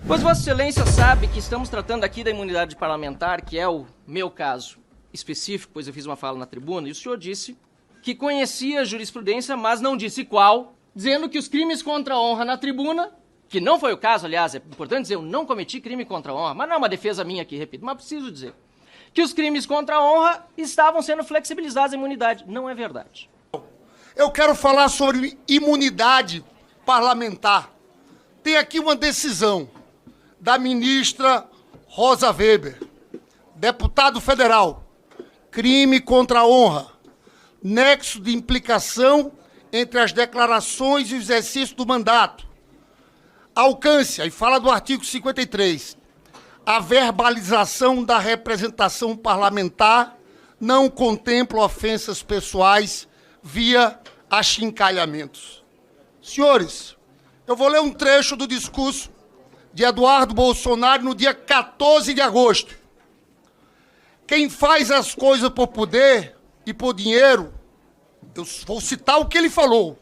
Pois Vossa Excelência sabe que estamos tratando aqui da imunidade parlamentar, que é o meu caso específico, pois eu fiz uma fala na tribuna, e o senhor disse que conhecia a jurisprudência, mas não disse qual, dizendo que os crimes contra a honra na tribuna, que não foi o caso, aliás, é importante dizer, eu não cometi crime contra a honra, mas não é uma defesa minha aqui, repito, mas preciso dizer, que os crimes contra a honra estavam sendo flexibilizados a imunidade. Não é verdade. Eu quero falar sobre imunidade parlamentar. Tem aqui uma decisão da ministra Rosa Weber, deputado federal, crime contra a honra, nexo de implicação entre as declarações e o exercício do mandato. Alcance, aí fala do artigo 53, a verbalização da representação parlamentar não contempla ofensas pessoais via achincalhamentos. Senhores, eu vou ler um trecho do discurso de Eduardo Bolsonaro no dia 14 de agosto. Quem faz as coisas por poder e por dinheiro, eu vou citar o que ele falou,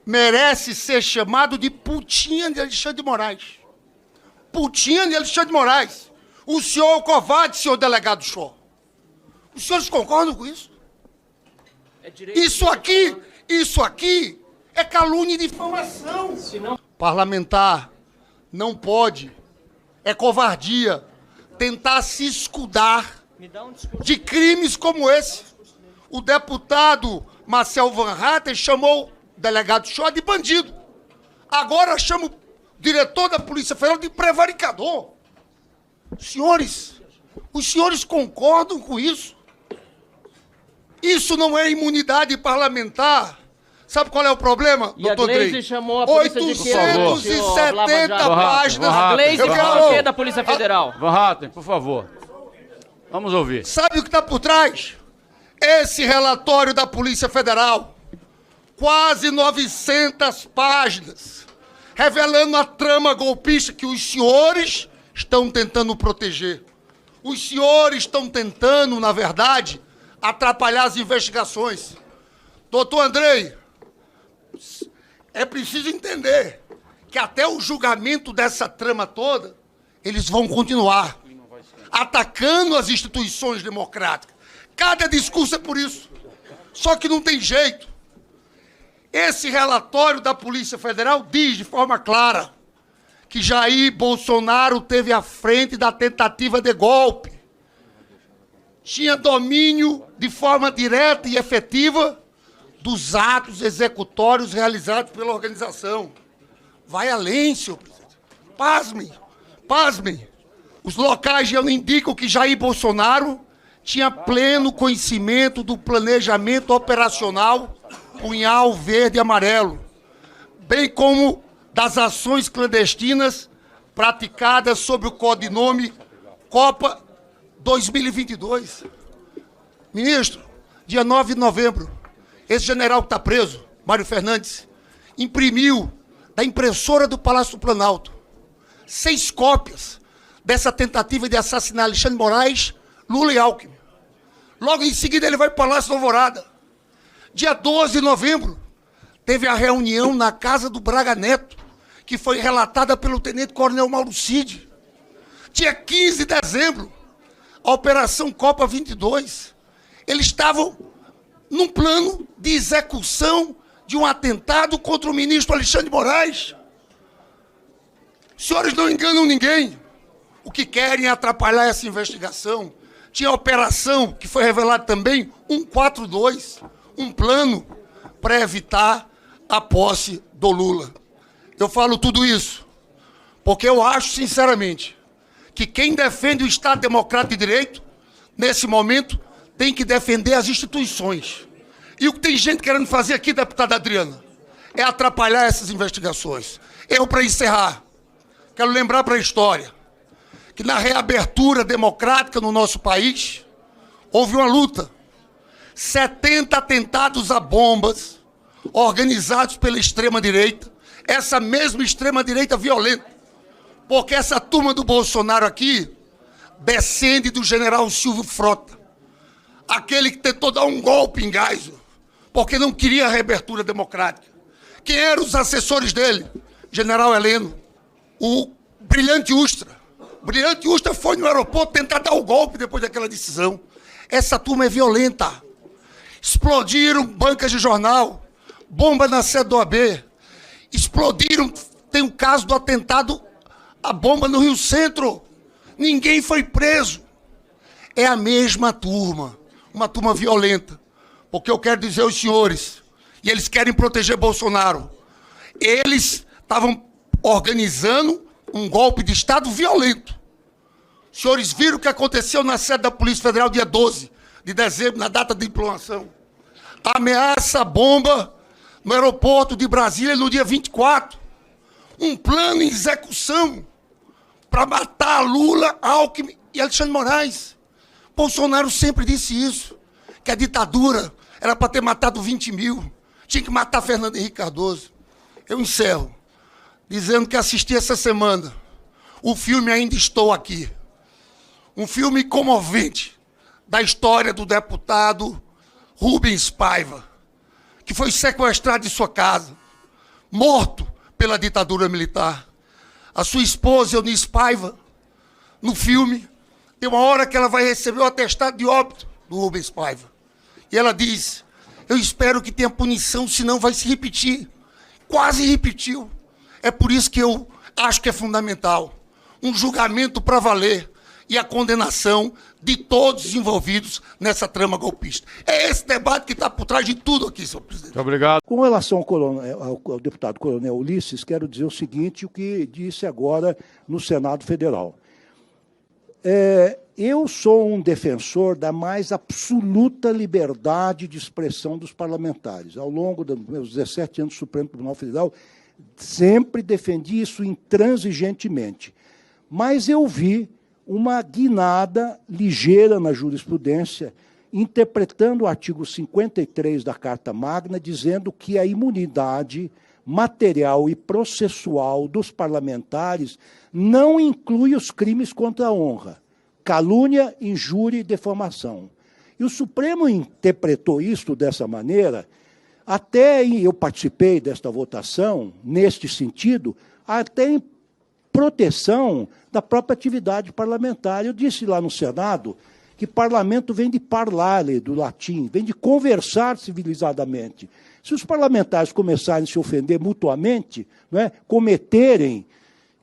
merece ser chamado de putinha de Alexandre de Moraes. Putinha de Alexandre de Moraes. O senhor é o covarde, senhor delegado Shaw. Os senhores concordam com isso? Isso aqui é calúnia e difamação. Parlamentar não pode, é covardia, tentar se escudar de crimes como esse. O deputado Marcel Van Hatten chamou o delegado Shaw de bandido. Agora chama o diretor da Polícia Federal de prevaricador. Senhores, os senhores concordam com isso? Isso não é imunidade parlamentar. Sabe qual é o problema, doutor Drey? A Gleisi chamou a polícia de quê? 870 páginas. A Gleisi falou o quê da Polícia Federal? Van Hatten, por favor. Vamos ouvir. Sabe o que está por trás? Esse relatório da Polícia Federal, quase 900 páginas, revelando a trama golpista que os senhores estão tentando proteger. Os senhores estão tentando, na verdade, atrapalhar as investigações. Doutor Andrei, é preciso entender que até o julgamento dessa trama toda, eles vão continuar atacando as instituições democráticas. Cada discurso é por isso. Só que não tem jeito. Esse relatório da Polícia Federal diz de forma clara que Jair Bolsonaro teve à frente da tentativa de golpe. Tinha domínio de forma direta e efetiva dos atos executórios realizados pela organização. Vai além, senhor presidente. Pasmem, pasmem. Os locais já indicam que Jair Bolsonaro tinha pleno conhecimento do planejamento operacional Punhal Verde e Amarelo, bem como das ações clandestinas praticadas sob o codinome Copa 2022. Ministro, dia 9 de novembro, esse general que está preso, Mário Fernandes, imprimiu da impressora do Palácio do Planalto 6 cópias dessa tentativa de assassinar Alexandre de Moraes, Lula e Alckmin. Logo em seguida ele vai para o Palácio da Alvorada. Dia 12 de novembro, teve a reunião na casa do Braga Neto, que foi relatada pelo tenente-coronel Mauro Cid. Dia 15 de dezembro, a Operação Copa 22. Eles estavam num plano de execução de um atentado contra o ministro Alexandre de Moraes. Os senhores não enganam ninguém. O que querem é atrapalhar essa investigação. Tinha a operação, que foi revelada também, 142, um plano para evitar a posse do Lula. Eu falo tudo isso porque eu acho, sinceramente, que quem defende o Estado Democrático de Direito, nesse momento, tem que defender as instituições. E o que tem gente querendo fazer aqui, deputada Adriana, é atrapalhar essas investigações. Eu, para encerrar, quero lembrar para a história que na reabertura democrática no nosso país, houve uma luta. 70 atentados a bombas, organizados pela extrema-direita, essa mesma extrema-direita violenta, porque essa turma do Bolsonaro aqui descende do general Silvio Frota, aquele que tentou dar um golpe em Geisel, porque não queria a reabertura democrática. Quem eram os assessores dele? General Heleno, o Brilhante Ustra. Brilhante Ustra foi no aeroporto tentar dar o golpe depois daquela decisão. Essa turma é violenta. Explodiram bancas de jornal, bomba na sede do OAB. Explodiram, tem um caso do atentado, a bomba no Rio Centro. Ninguém foi preso. É a mesma turma, uma turma violenta. Porque eu quero dizer aos senhores, e eles querem proteger Bolsonaro, eles estavam organizando um golpe de Estado violento. Os senhores viram o que aconteceu na sede da Polícia Federal dia 12 de dezembro, na data de implantação. Ameaça bomba no aeroporto de Brasília no dia 24. Um plano em execução para matar Lula, Alckmin e Alexandre de Moraes. Bolsonaro sempre disse isso, que a ditadura era para ter matado 20 mil. Tinha que matar Fernando Henrique Cardoso. Eu encerro dizendo que assisti essa semana o filme Ainda Estou Aqui. Um filme comovente da história do deputado Rubens Paiva, que foi sequestrado de sua casa, morto pela ditadura militar. A sua esposa, Eunice Paiva, no filme, tem uma hora que ela vai receber o atestado de óbito do Rubens Paiva. E ela diz, eu espero que tenha punição, senão vai se repetir. Quase repetiu. É por isso que eu acho que é fundamental um julgamento para valer e a condenação de todos os envolvidos nessa trama golpista. É esse debate que está por trás de tudo aqui, senhor presidente. Muito obrigado. Com relação ao deputado Coronel Ulisses, quero dizer o seguinte, o que disse agora no Senado Federal. Eu sou um defensor da mais absoluta liberdade de expressão dos parlamentares. Ao longo dos meus 17 anos no Supremo Tribunal Federal, sempre defendi isso intransigentemente. Mas eu vi uma guinada ligeira na jurisprudência, interpretando o artigo 53 da Carta Magna, dizendo que a imunidade material e processual dos parlamentares não inclui os crimes contra a honra, calúnia, injúria e defamação. E o Supremo interpretou isso dessa maneira, até eu participei desta votação, neste sentido, até em proteção da própria atividade parlamentar. Eu disse lá no Senado que parlamento vem de parlare, do latim, vem de conversar civilizadamente. Se os parlamentares começarem a se ofender mutuamente, não é, cometerem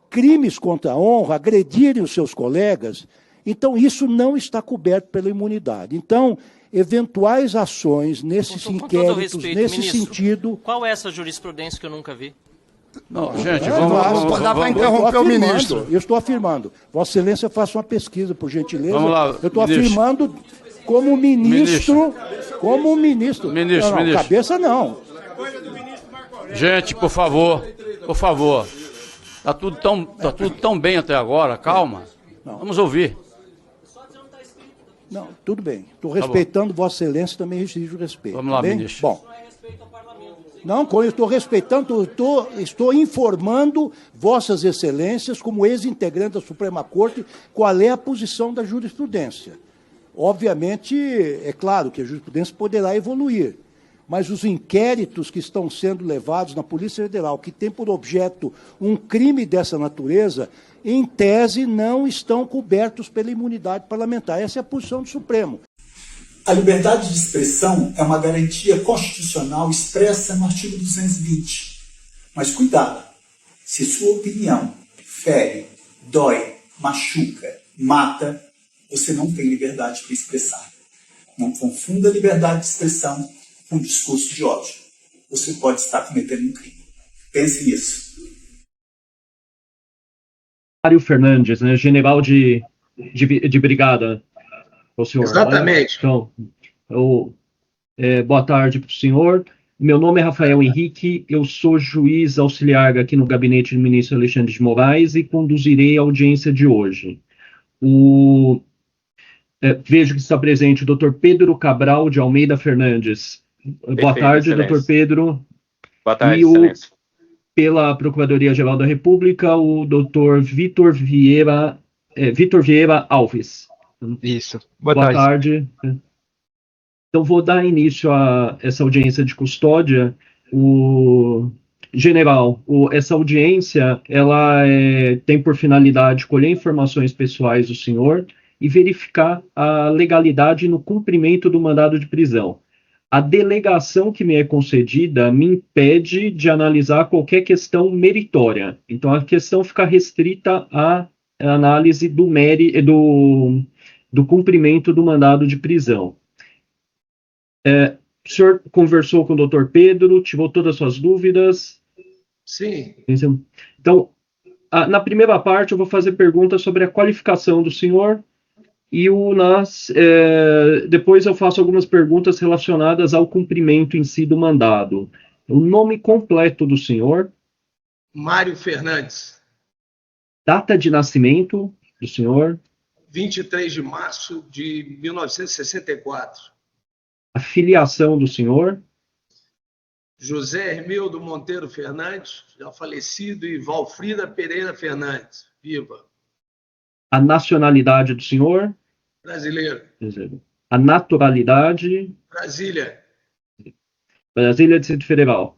crimes contra a honra, agredirem os seus colegas, então isso não está coberto pela imunidade. Então, eventuais ações nesses inquéritos, nesse ministro, sentido... Qual é essa jurisprudência que eu nunca vi? Não, gente, Dá para interromper o ministro. Eu estou afirmando. Vossa Excelência, faça uma pesquisa, por gentileza. Vamos lá, eu estou ministro. afirmando como ministro. Como ministro. Ministro, não, ministro. Cabeça não. Gente, por favor, por favor. Tá tudo tão bem até agora, calma. Não. Vamos ouvir. Não, tudo bem. Estou respeitando Vossa Excelência, também exijo respeito. Vamos lá, bem? ministro. Bom. Não, eu estou respeitando, estou informando Vossas Excelências, como ex-integrante da Suprema Corte, qual é a posição da jurisprudência. Obviamente, é claro que a jurisprudência poderá evoluir, mas os inquéritos que estão sendo levados na Polícia Federal, que tem por objeto um crime dessa natureza, em tese não estão cobertos pela imunidade parlamentar. Essa é a posição do Supremo. A liberdade de expressão é uma garantia constitucional expressa no artigo 220. Mas cuidado, se sua opinião fere, dói, machuca, mata, você não tem liberdade para expressar. Não confunda liberdade de expressão com discurso de ódio. Você pode estar cometendo um crime. Pense nisso. Mário Fernandes, né, general de brigada. O senhor, exatamente. Né? Então, boa tarde para o senhor. Meu nome é Rafael Henrique, eu sou juiz auxiliar aqui no gabinete do ministro Alexandre de Moraes e conduzirei a audiência de hoje. Vejo que está presente o Dr. Pedro Cabral de Almeida Fernandes. Perfeito, boa tarde, excelência. Dr. Pedro. Boa tarde, e excelência. Pela Procuradoria-Geral da República, o Dr. Vitor Vieira Alves. Isso. Boa tarde. Então, vou dar início a essa audiência de custódia. General, essa audiência, ela tem por finalidade colher informações pessoais do senhor e verificar a legalidade no cumprimento do mandado de prisão. A delegação que me é concedida me impede de analisar qualquer questão meritória. Então, a questão fica restrita à análise do cumprimento do mandado de prisão. O senhor conversou com o doutor Pedro, tirou todas as suas dúvidas? Sim. Então, na primeira parte, eu vou fazer perguntas sobre a qualificação do senhor e depois eu faço algumas perguntas relacionadas ao cumprimento em si do mandado. O nome completo do senhor? Mário Fernandes. Data de nascimento do senhor? 23 de março de 1964. A filiação do senhor? José Hermildo Monteiro Fernandes, já falecido, e Valfrida Pereira Fernandes, viva. A nacionalidade do senhor? Brasileiro. A naturalidade? Brasília. Brasília, Distrito Federal.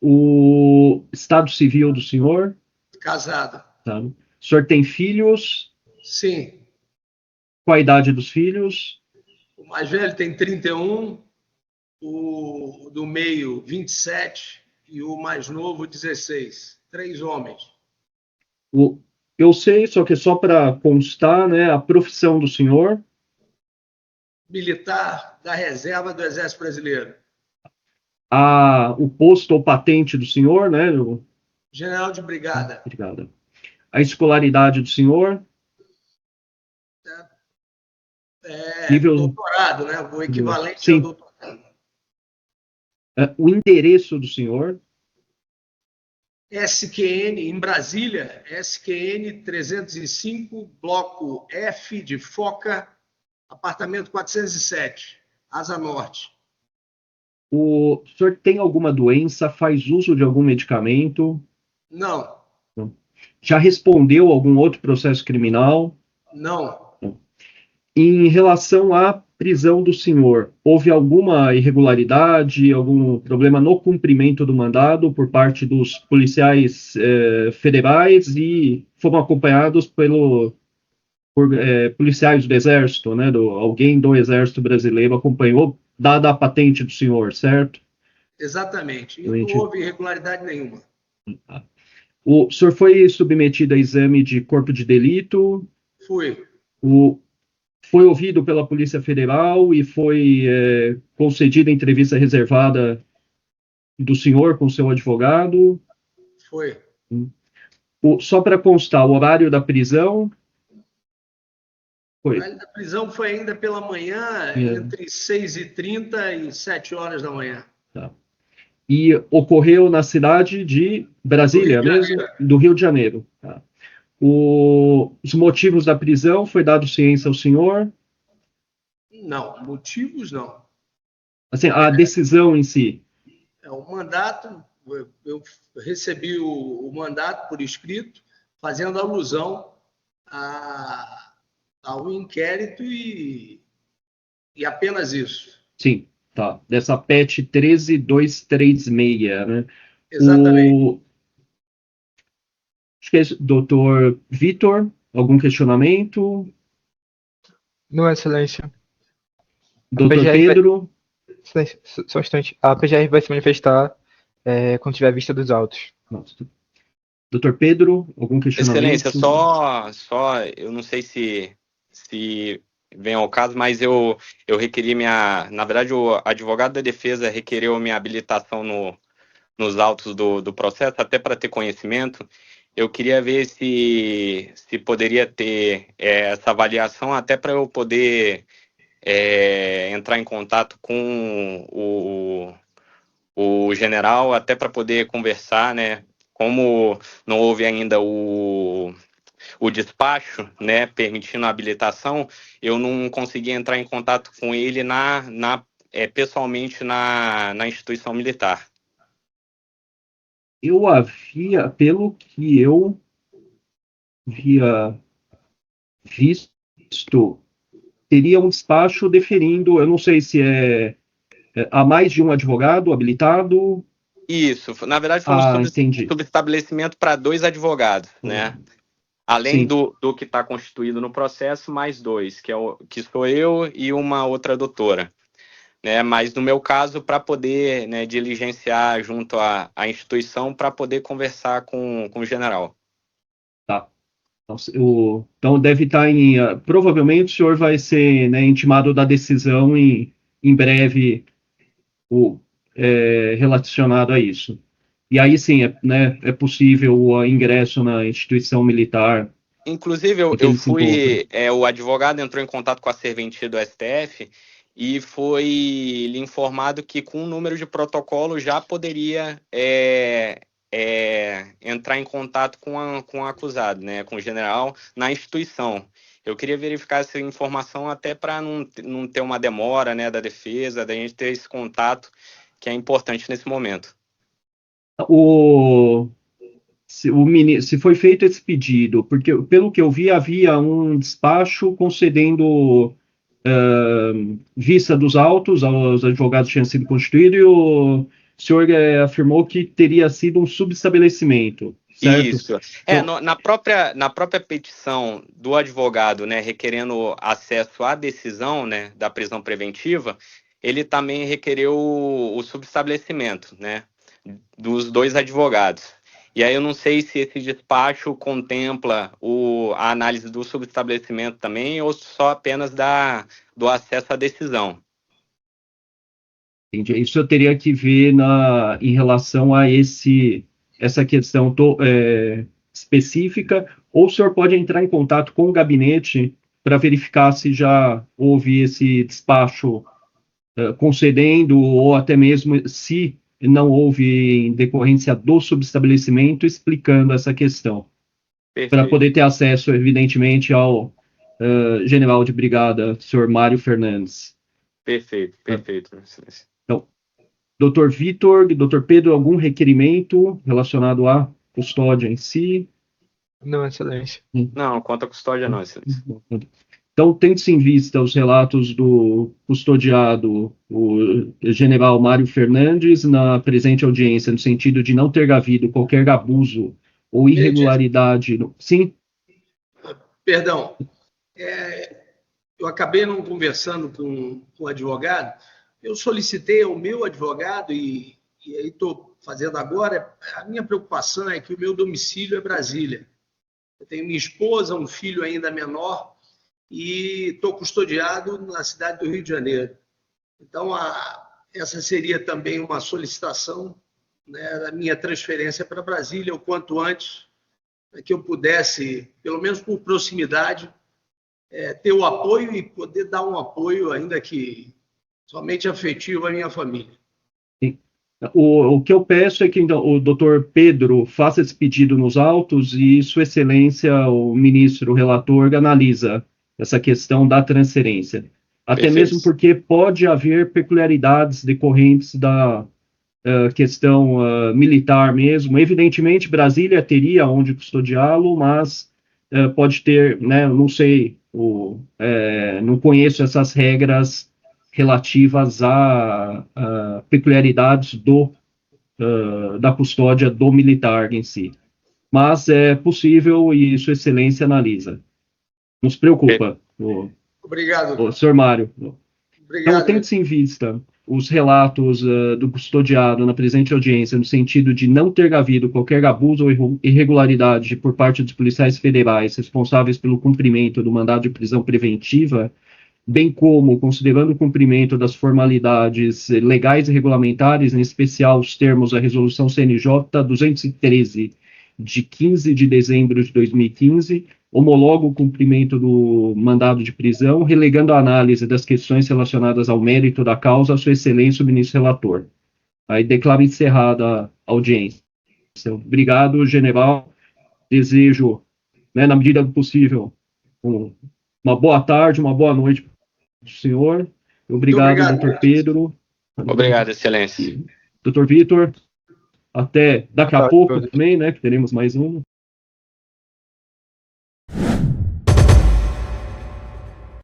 O estado civil do senhor? Casado. Tá. O senhor tem filhos? Sim. Qual a idade dos filhos? O mais velho tem 31, o do meio 27 e o mais novo 16. 3 homens. Eu sei, só que só para constar, né, a profissão do senhor? Militar da reserva do Exército Brasileiro. O posto ou patente do senhor, né? General de Brigada. Obrigada. A escolaridade do senhor? Nível... doutorado, né? O equivalente Sim. ao doutorado. O endereço do senhor? SQN, em Brasília, SQN 305, bloco F de Foca, apartamento 407, Asa Norte. O senhor tem alguma doença? Faz uso de algum medicamento? Não. Já respondeu a algum outro processo criminal? Não. Em relação à prisão do senhor, houve alguma irregularidade, algum problema no cumprimento do mandado por parte dos policiais federais e foram acompanhados por policiais do Exército, né? Alguém do Exército Brasileiro acompanhou, dada a patente do senhor, certo? Exatamente. E não houve irregularidade nenhuma. O senhor foi submetido a exame de corpo de delito? Fui. Foi ouvido pela Polícia Federal e foi concedida entrevista reservada do senhor com seu advogado? Foi. Só para constar, o horário da prisão? Foi. O horário da prisão foi ainda pela manhã, entre 6h30 e 7 horas da manhã. Tá. E ocorreu na cidade de Brasília mesmo? Do Rio de Janeiro. Tá. Os motivos da prisão, foi dado ciência ao senhor? Não, motivos não. Assim, a decisão em si? O mandato, eu recebi o mandato por escrito, fazendo alusão ao inquérito e apenas isso. Sim, tá. Dessa PET 13236, né? Exatamente. Acho que é isso. Doutor Vitor, algum questionamento? Não, Excelência. Doutor Pedro? Excelência, só um instante. A PGR vai se manifestar quando tiver vista dos autos. Nossa. Doutor Pedro, algum questionamento? Excelência, só eu não sei se vem ao caso, mas eu requeri na verdade, o advogado da defesa requereu minha habilitação nos autos do processo, até para ter conhecimento. Eu queria ver se poderia ter essa avaliação, até para eu poder entrar em contato com o general, até para poder conversar, né? Como não houve ainda o despacho, né, permitindo a habilitação, eu não consegui entrar em contato com ele pessoalmente na instituição militar. Eu havia, pelo que eu havia visto, teria um despacho deferindo, eu não sei se há mais de um advogado habilitado. Isso, na verdade foi um Entendi. subestabelecimento para 2 advogados, né? Além Sim. do que está constituído no processo, mais 2, que sou eu e uma outra doutora. Né? Mas no meu caso, para poder, né, diligenciar junto à instituição, para poder conversar com o general. Tá. Então deve estar em... provavelmente o senhor vai ser, né, intimado da decisão em breve relacionado a isso. E aí sim, né, é possível o ingresso na instituição militar. Inclusive, eu fui... o advogado entrou em contato com a serventia do STF e foi lhe informado que com o número de protocolo já poderia entrar em contato com o acusado, né, com o general, na instituição. Eu queria verificar essa informação até para não ter uma demora, né, da defesa, da gente ter esse contato que é importante nesse momento. Se foi feito esse pedido, porque pelo que eu vi, havia um despacho concedendo vista dos autos aos advogados que tinham sido constituídos, e o senhor afirmou que teria sido um subestabelecimento, certo? Isso. Na própria petição do advogado, né, requerendo acesso à decisão, né, da prisão preventiva, ele também requereu o subestabelecimento, né, dos 2 advogados. E aí eu não sei se esse despacho contempla a análise do subestabelecimento também ou só apenas do acesso à decisão. Entendi. Isso eu teria que ver em relação a essa questão específica, ou o senhor pode entrar em contato com o gabinete para verificar se já houve esse despacho concedendo, ou até mesmo se não houve em decorrência do subestabelecimento, explicando essa questão. Para poder ter acesso, evidentemente, ao general de brigada, senhor Mário Fernandes. Perfeito. Então, doutor Vitor, doutor Pedro, algum requerimento relacionado à custódia em si? Não, excelência. Não, quanto à custódia não, excelência. Então, tendo-se em vista os relatos do custodiado, o general Mário Fernandes, na presente audiência, no sentido de não ter havido qualquer abuso ou irregularidade... Sim? Perdão. Eu acabei não conversando com o advogado. Eu solicitei ao meu advogado, e aí estou fazendo agora, a minha preocupação é que o meu domicílio é Brasília. Eu tenho minha esposa, um filho ainda menor, e estou custodiado na cidade do Rio de Janeiro. Então, essa seria também uma solicitação, né, da minha transferência para Brasília o quanto antes, para que eu pudesse, pelo menos por proximidade, ter o apoio e poder dar um apoio, ainda que somente afetivo, à minha família. O que eu peço é que então, o doutor Pedro faça esse pedido nos autos e Sua Excelência, o ministro, o relator, analisa essa questão da transferência. Até mesmo porque pode haver peculiaridades decorrentes da questão militar mesmo. Evidentemente, Brasília teria onde custodiá-lo, mas pode ter, né, não sei, não conheço essas regras relativas a peculiaridades da custódia do militar em si. Mas é possível e Sua Excelência analisa. Não se preocupa. Obrigado. Senhor Mário. Obrigado. Então, tendo-se em vista os relatos do custodiado na presente audiência, no sentido de não ter havido qualquer abuso ou irregularidade por parte dos policiais federais responsáveis pelo cumprimento do mandado de prisão preventiva, bem como considerando o cumprimento das formalidades legais e regulamentares, em especial os termos da Resolução CNJ 213, de 15 de dezembro de 2015, homologa o cumprimento do mandado de prisão, relegando a análise das questões relacionadas ao mérito da causa a Sua Excelência, o ministro relator. Aí declaro encerrada a audiência. Obrigado, general. Desejo, né, na medida do possível, uma boa tarde, uma boa noite para o senhor. Obrigado, doutor Pedro. Obrigado, Excelência. Doutor Vitor, até daqui a pouco também, né, que teremos mais um.